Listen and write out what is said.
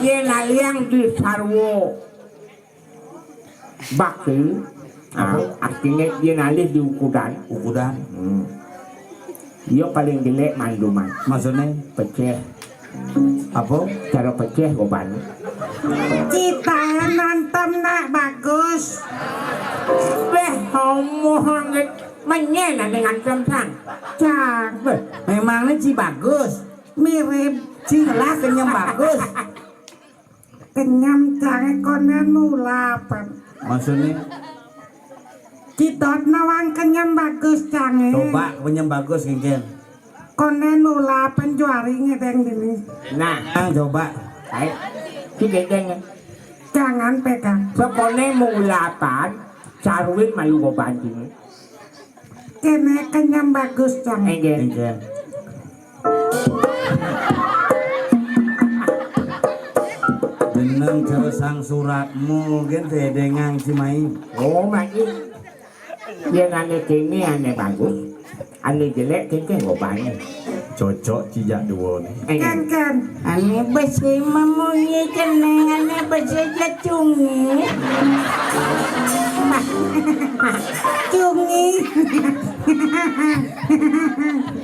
Ye naliang di sarwo bakti. Artinya dia nalih di ukudan. Dia paling jelek manduman. Maksudnya Pecah. apa? Cara pecah goban. Cita nonton nak bagus. Ngomong menyena dengan cemprang. Cang, Memangnya Ci bagus. mirip Ci ngelah kenyang bagus. kenyam cang konen mulapan. Maksudnya Citot nawang kenyam bagus cang. coba kenyang bagus ngingkin. Konen mulapan juari ngedeng dini. Nah, Coba. ay, sige deng. Jangan pegang. Sekone mulapan, sarwit malu goban ini. Kene kenyam bagus cang. Engge. Ngingkin. Jeneng keresang suratmu gen tedengang Cimahi. Oh, maki. Dia ane kini ane bagus. Ane jelek kini goban. Cocok cijak dua nih. Kan Engge. kan. Ane besi mamunyi keneng ane besi jacungi. Cungi.